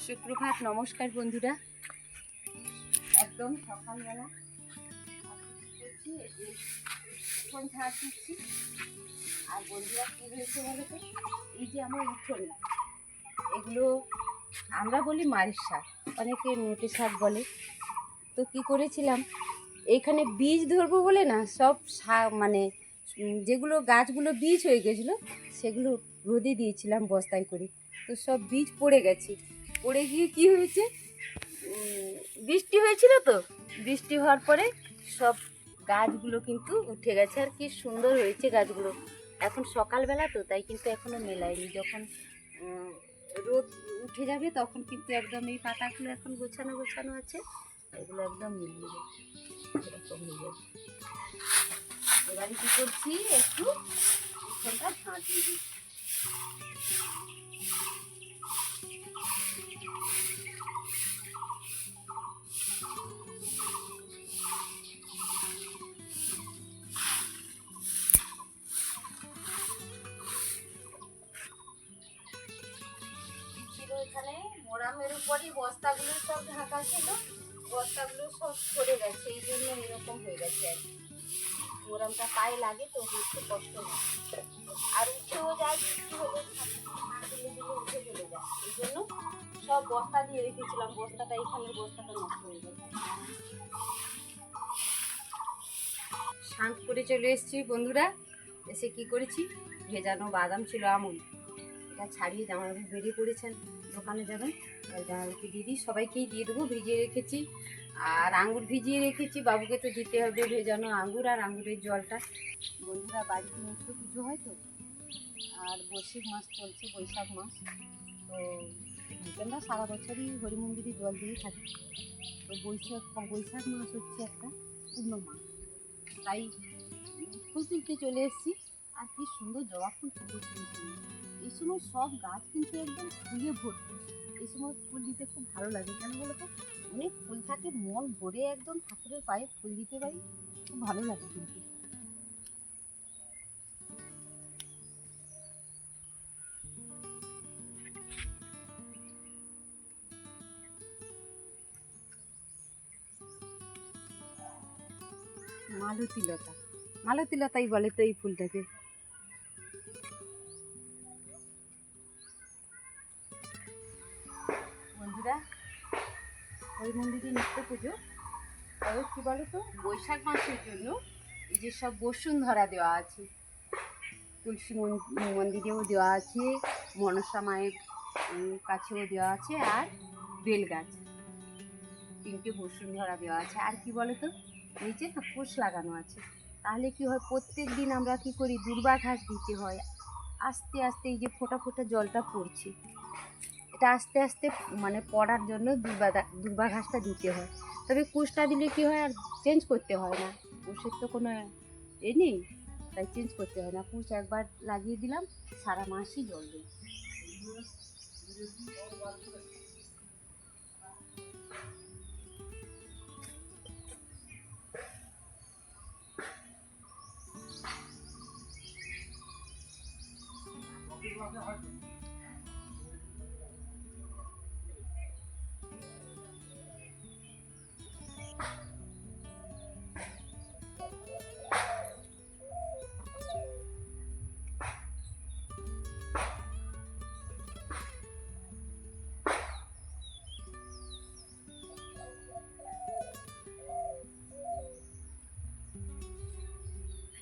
সুপ্রভাত, নমস্কার বন্ধুরা। একদম সকালবেলা এখন ঝাড় দিচ্ছি। আর বন্ধুরা কী হয়েছে বলো তো, এই যে আমার উঠোনে এগুলো আমরা বলি মারির শাক, অনেকে নোটে শাক বলে। তো কি করেছিলাম, এইখানে বীজ ধরবো বলে না, সব শাক মানে যেগুলো গাছগুলো বীজ হয়ে গেছিলো সেগুলো রোদে দিয়েছিলাম বস্তায় করে। তো সব বীজ পড়ে গেছে। পড়ে গিয়ে কি হয়েছে, বৃষ্টি হয়েছিল, তো বৃষ্টি হওয়ার পরে সব গাছগুলো কিন্তু উঠে গেছে। আর কি সুন্দর হয়েছে গাছগুলো। এখন সকালবেলা তো তাই কিন্তু এখনও মেলায়নি। যখন রোদ উঠে যাবে তখন কিন্তু একদম এই পাতাগুলো এখন গোছানো গোছানো আছে, এগুলো একদম মিলিয়ে যাবে, এরকম হয়ে যাবে। এবারে কী করছি, একটু উঠোনটা ঝাঁট দিয়ে দিই। এখানে মোরামের উপরই বস্তাগুলো সব ঢাকা ছিল, বস্তাগুলো সব সরে গেছে, এই জন্য এরকম হয়ে গেছে। আর কি মোরামটা পায়ে লাগে তো হাঁটতে কষ্ট হয়, আর উঠেও যায়, বৃষ্টি হলে দিলে দিলে উঠে চলে যায়। এই জন্য সব বস্তা দিয়ে রেখেছিলাম, বস্তাটা এখানের বস্তাটা নষ্ট হয়ে গেছে। শাঁখ করে চলে এসেছি বন্ধুরা। এসে কি করেছি, ভেজানো বাদাম ছিল আমুল, এটা ছাড়িয়ে জামাইবাবু বেরিয়ে পড়েছেন, দোকানে যাবেন, জামাইবাবুকে দিয়ে দিই, সবাইকেই দিয়ে দেবো। ভিজিয়ে রেখেছি, আর আঙ্গুর ভিজিয়ে রেখেছি, বাবুকে তো দিতে হবে ভেজানো আঙ্গুর আর আঙ্গুরের জলটা। বন্ধুরা বাড়িতে নিত্য পুজো হয় তো, আর বৈশাখ মাস চলছে, বৈশাখ মাস তো আমরা সারা বছরই হরি মন্দিরে জল দিয়ে থাকি। তো বৈশাখ মাস হচ্ছে একটা পূর্ণ মাস, তাই ফুল তুলতে চলে এসেছি। আর কি সুন্দর জবা ফুল ফুটেছে এই সময়, সব গাছ কিন্তু একদম ফুলে ভর্তি। এই সময় ফুল দিতে খুব ভালো লাগে, কেন বলো তো, অনেক ফুল থাকে, মন ভরে একদম ঠাকুরের পায়ে ফুল দিতে পারি, খুব ভালো লাগে কিন্তু। মালতীলতা, মালতীলতাই বলে তো এই ফুলটাকে। বন্ধুরা হরি মন্দিরে নিত্য পুজো, তবে কী বলো তো, বৈশাখ মাসের জন্য এই যে সব বসুন্ধরা দেওয়া আছে, তুলসী মন্দিরেও দেওয়া আছে, মনসা মায়ের কাছেও দেওয়া আছে, আর বেলগাছ, তিনটে বসুন্ধরা দেওয়া আছে। আর কি বলো তো, নিচে না পোষ লাগানো আছে। তাহলে কি হয়, প্রত্যেক দিন আমরা কি করি, দূর্বা ঘাস দিতে হয়। আস্তে আস্তে এই যে ফোঁটা ফোঁটা জলটা পড়ছে, এটা আস্তে আস্তে মানে পড়ার জন্য দূর্বা ঘাসটা দিতে হয়। তবে কুশটা দিলে কি হয়, আর চেঞ্জ করতে হয় না, কুশের তো কোনো নেই, তাই চেঞ্জ করতে হয় না। কুশ একবার লাগিয়ে দিলাম, সারা মাসই জল দেয়।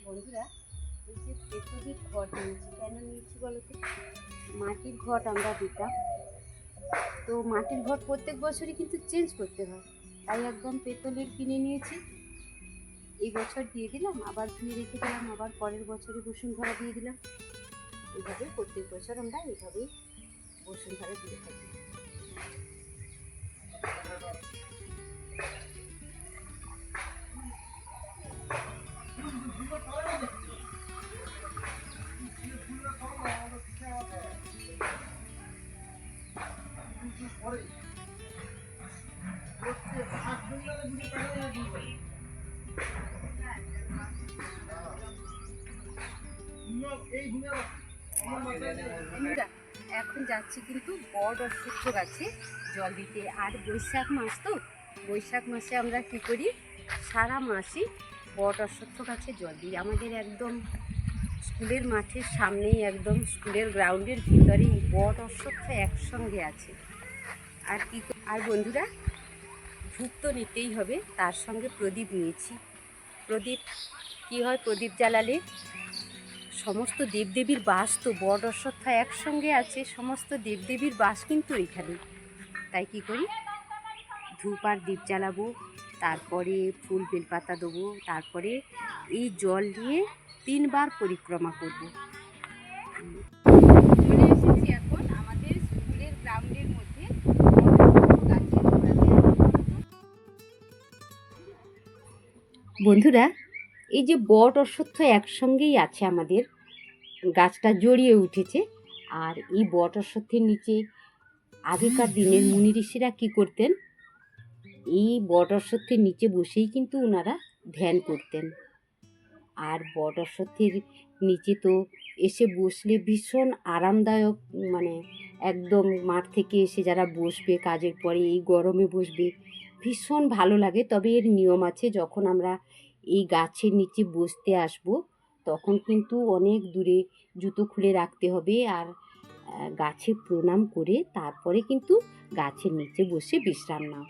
বন্ধুরা এই যে পেতলের ঘট নিয়েছি, কেন নিয়েছি বলো তো, মাটির ঘট আমরা দিতাম, তো মাটির ঘট প্রত্যেক বছরই কিন্তু চেঞ্জ করতে হয়, তাই একদম পেতলের কিনে নিয়েছি। এই বছর দিয়ে দিলাম, আবার ধুয়ে রেখে দিলাম, আবার পরের বছরে বসুন্ধরা দিয়ে দিলাম। এইভাবে প্রত্যেক বছর আমরা এইভাবেই বসুন্ধরা দিয়ে থাকি। এখন যাচ্ছি কিন্তু বট অশ্বত্থ গাছে জল দিতে। আর বৈশাখ মাস তো, বৈশাখ মাসে আমরা কি করি, সারা মাসই বট অশ্বত্থ গাছে জল দিই। আমাদের একদম স্কুলের মাঠের সামনেই, একদম স্কুলের গ্রাউন্ডের ভিতরেই বট অশ্বত্থ একসঙ্গে আছে। আর কি, আর বন্ধুরা ধূপ তো নিতেই হবে, তার সঙ্গে প্রদীপ নিয়েছি। প্রদীপ কি হয়, প্রদীপ জ্বালালে সমস্ত দেবদেবীর বাস তো বট অশ্বত্থ একসঙ্গে আছে, সমস্ত দেবদেবীর বাস কিন্তু এখানে। তাই কি করি, ধূপ আর দীপ জ্বালাবো, তারপরে ফুল বেলপাতা দেবো, তারপরে এই জল নিয়ে 3 বার পরিক্রমা করব। চলে এসেছি এখন আমাদের স্কুলের গ্রাউন্ডের মধ্যে। বন্ধুরা, এই যে বট অশ্বত্থ একসঙ্গেই আছে, আমাদের গাছটা জড়িয়ে উঠেছে। আর এই বট অশ্বত্থের নিচে আগেকার দিনের মুনি ঋষিরা কী করতেন, এই বট অশ্বত্থের নিচে বসেই কিন্তু ওনারা ধ্যান করতেন। আর বট অশ্বত্থের নিচে তো এসে বসলে ভীষণ আরামদায়ক, মানে একদম মাঠ থেকে এসে যারা বসবে কাজের পরে এই গরমে বসবে, ভীষণ ভালো লাগে। তবে এর নিয়ম আছে, যখন আমরা এই গাছের নিচে বসতে আসব তখন কিন্তু অনেক দূরে জুতো খুলে রাখতে হবে, আর গাছে প্রণাম করে তারপরে কিন্তু গাছের নিচে বসে বিশ্রাম নাও।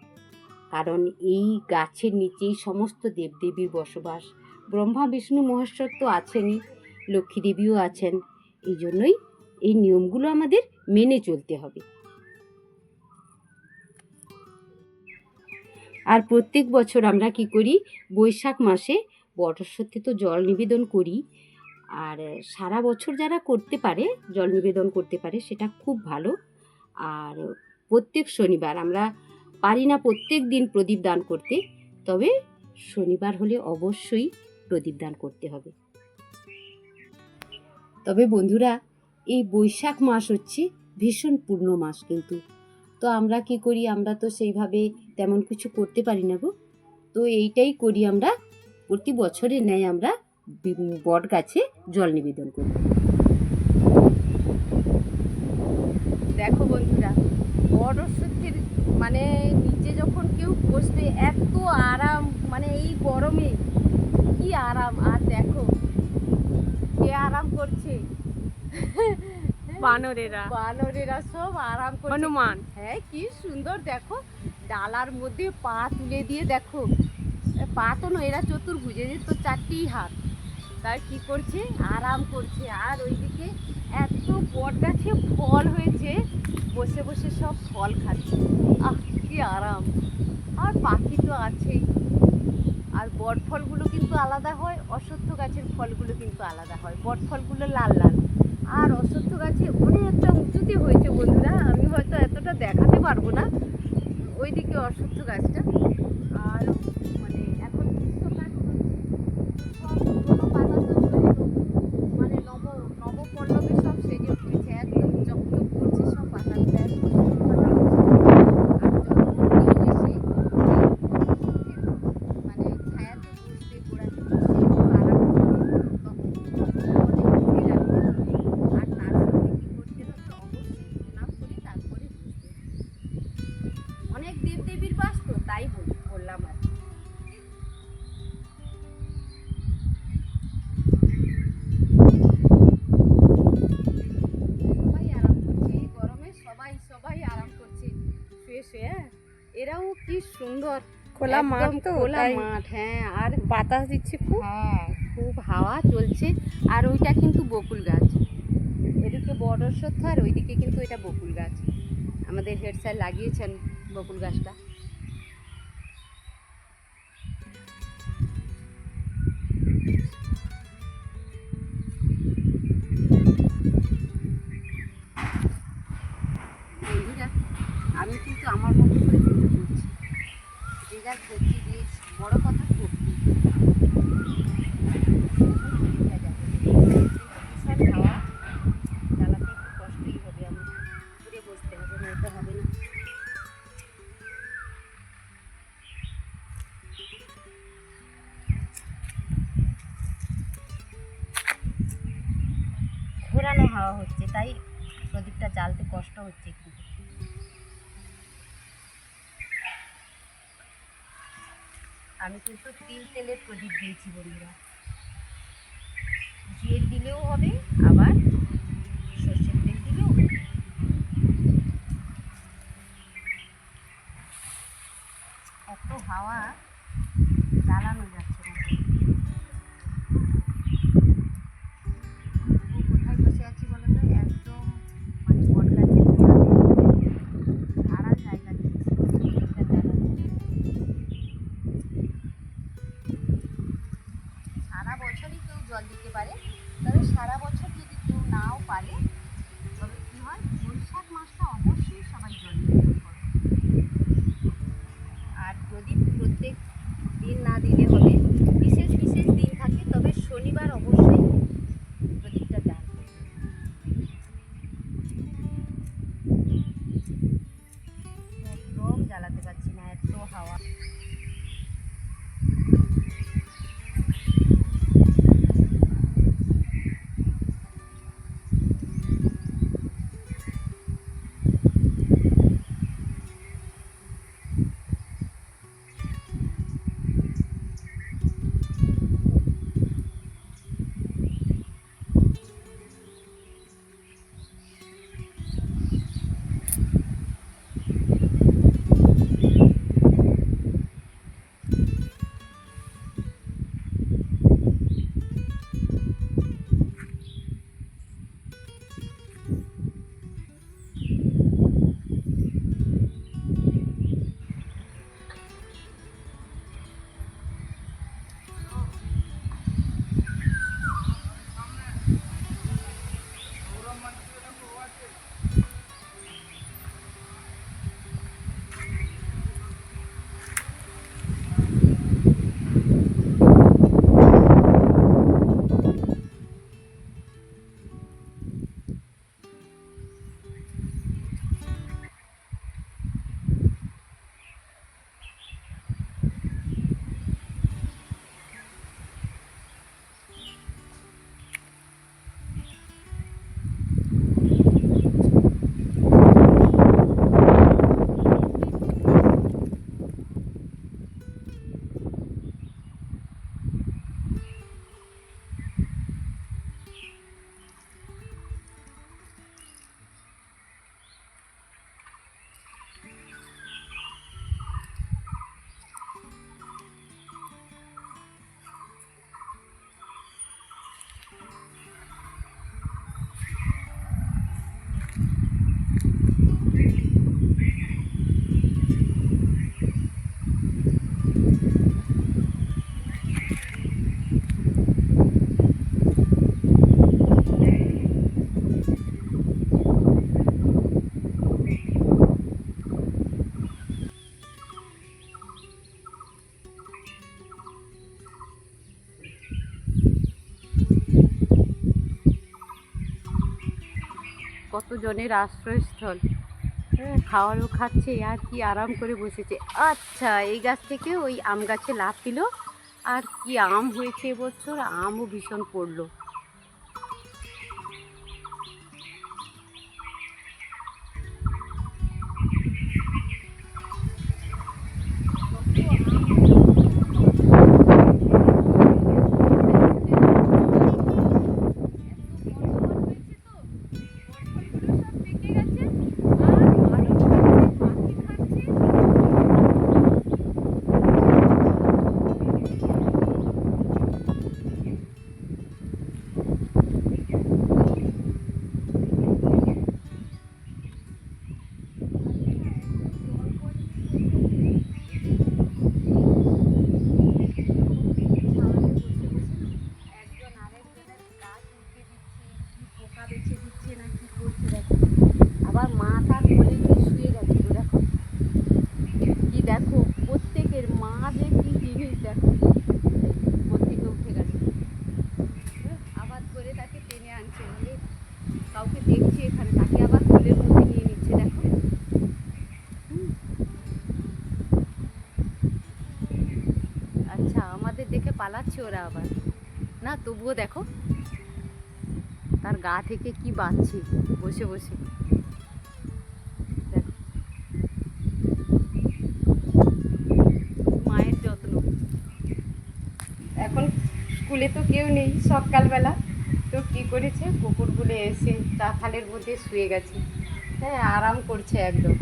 কারণ এই গাছের নিচেই সমস্ত দেবদেবীর বসবাস। ব্রহ্মা বিষ্ণু মহেশ্বর তো আছেনই, লক্ষ্মী দেবীও আছেন। এই জন্যই এই নিয়মগুলো আমাদের মেনে চলতে হবে। আর প্রত্যেক বছর আমরা কি করি, বৈশাখ মাসে বট অশ্বত্থে তো জল নিবেদন করি। আর সারা বছর যারা করতে পারে, জল নিবেদন করতে পারে, সেটা খুব ভালো। আর প্রত্যেক শনিবার, আমরা পারি না প্রত্যেক দিন প্রদীপ দান করতে, তবে শনিবার হলে অবশ্যই প্রদীপ দান করতে হবে। তবে বন্ধুরা, এই বৈশাখ মাস হচ্ছে ভীষণ পূর্ণ মাস কিন্তু। তো আমরা কি করি, আমরা তো সেইভাবে তেমন কিছু করতে পারি না গো। তো এইটাই করি, আমরা প্রতি বছরের ন্যায় আমরা বট গাছে জল নিবেদন করি। দেখো বন্ধুরা, বট অশ্বত্থের মানে নিচে যখন কেউ বসবে এত আরাম, মানে এই গরমে কি আরাম। আর দেখো কে আরাম করছে, বানরেরা সব আরাম করছে। হনুমান, হ্যাঁ কি সুন্দর। দেখো ডালার মধ্যে পা তুলে দিয়ে, দেখো পা তো নয়, এরা চতুর্ভুজ, এদের তো 4টি হাত, তার কি করছে, আরাম করছে। আর ওইদিকে এত বট গাছে ফল হয়েছে, বসে বসে সব ফল খাচ্ছে। আহ কি আরাম। আর পাখি তো আছেই। আর বট ফলগুলো কিন্তু আলাদা হয়, অশ্বত্থ গাছের ফলগুলো কিন্তু আলাদা হয়। বট ফলগুলো লাল লাল, আর অশ্বত্থ গাছে অনেকটা উঁচুতে হয়েছে বন্ধুরা, আমি হয়তো এতটা দেখাতে পারবো না। ওইদিকে অশ্বত্থ গাছটা। আর মানে এখন গ্রীষ্মকাল, সব পুরোনো পাতা তো ঝরে, মানে নবপল্লবে সব সেজে উঠেছে, একদম চকচক করছে সব পাতাগুলো, একদম মানে ছায়াতে বসবে, গোড়াতে বসে একটু আরাম করবে, তখন অনেক ভালো লাগবে। আর তার সঙ্গে কি করতে হবে, অবশ্যই প্রণাম করে তারপরে বসবে। অনেক দেবদেবীর বাস তো, তাই বললাম আর কি। সবাই আরাম করছে এই গরমে, সবাই আরাম করছে শুয়ে শুয়ে। এরাও কি সুন্দর খোলা মাঠ তো, খোলা তাই মাঠ। হ্যাঁ, আর বাতাস দিচ্ছে খুব। হ্যাঁ খুব হাওয়া চলছে। আর ওইটা কিন্তু বকুল গাছ, এদিকে বট অশ্বত্থ আর ওইদিকে কিন্তু এটা বকুল গাছ। আমাদের হেড স্যার লাগিয়েছেন বকুল গাছটা। বন্ধুরা, আমি কিন্তু আমার মতো করে পুজো করছি, যে যার ভক্তি দিয়ে। বড় কথা ভক্তি। ভীষণ হাওয়া, চালাতে একটু কষ্টই হবে, আমি ঘুরে বসতে হবে, নয়তো হবে না। ঘোরানো হাওয়া হচ্ছে, তাই প্রদীপটা জ্বালতে কষ্ট হচ্ছে কিন্তু। আমি কিন্তু তিল তেলের প্রদীপ দিয়েছি বন্ধুরা, ঘিয়ের দিলেও হবে আবার সর্ষের তেল দিলেও হবে। এত হাওয়া জ্বালানো যাচ্ছে না। কোথায় বসে আছি বলো তো? একদম মানে বট গাছের আড়াল জায়গা সারা বছরই কেউ জল দিতে পারে, তবে সারা বছর যদি কেউ নাও পারে তবে কী হয়, বৈশাখ মাসটা অবশ্যই সবাই জল দিতে পারে। আর প্রদীপ প্রত্যেক দিন না দিলে হবে, বিশেষ বিশেষ দিন থাকে, তবে শনিবার অবশ্যই প্রদীপটা জ্বালবে। একদম জ্বালাতে পারছি না, এত হাওয়া। কতজনের আশ্রয়স্থল, খাওয়ারও খাচ্ছে আর কি আরাম করে বসেছে। আচ্ছা, এই গাছ থেকে ওই আম গাছে লাফ দিল, আর কি আম হয়েছে এবছর, আমও ভীষণ পড়লো। আবার মাথা কোলে নিয়ে শুয়ে গেছে, দেখো কি, দেখো প্রত্যেকের মা যে কি জিনিস, দেখো প্রত্যেকে উঠে গেছে, আবার করে তাকে টেনে আনছে, বলে কাউকে দেখছে এখানে, তাকে আবার কোলের মধ্যে নিয়ে নিচ্ছে, দেখো। আচ্ছা, আমাদের দেখে পালাচ্ছে ওরা আবার না, তবুও দেখো তার গা থেকে কি বাজছে বসে বসে। স্কুলে তো কেউ নেই সকালবেলা, তো কী করেছে কুকুরগুলো এসে চাতালের মধ্যে শুয়ে গেছে। হ্যাঁ, আরাম করছে একদম।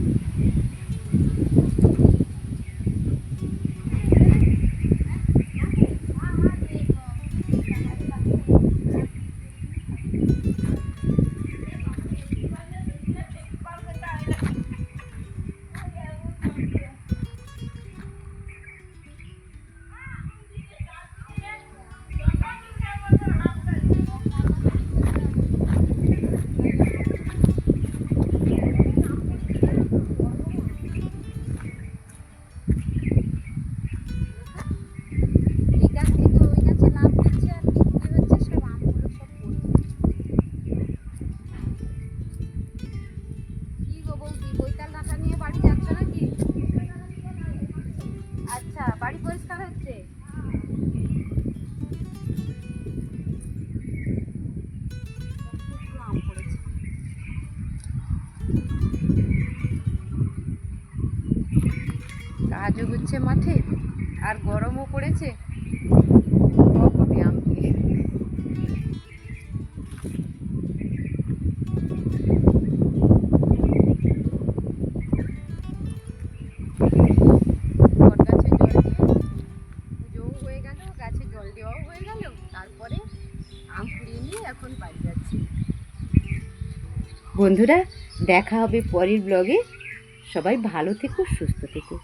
এই গাছ থেকে ওই গাছে লাফ দিচ্ছে আর কি হচ্ছে, সব আমগুলো সব পড়ছে। কি গো বৌদি, বৈতাল ডাঁটা নিয়ে বাড়ি যাচ্ছ নাকি? আচ্ছা, বাড়ি পরিষ্কার হচ্ছে। আম পড়েছে। কাজও হচ্ছে মাঠে আর গরমও পড়েছে, টক হবে আম দিয়ে। বট গাছে জল দিয়ে পুজোও হয়ে গেল, গাছে জল দেওয়াও হয়ে গেল, তারপরে আম কুড়িয়ে নিয়ে এখন বাড়ি যাচ্ছি। বন্ধুরা, দেখা হবে পরের ব্লগে। সবাই ভালো থেকো, সুস্থ থেকো।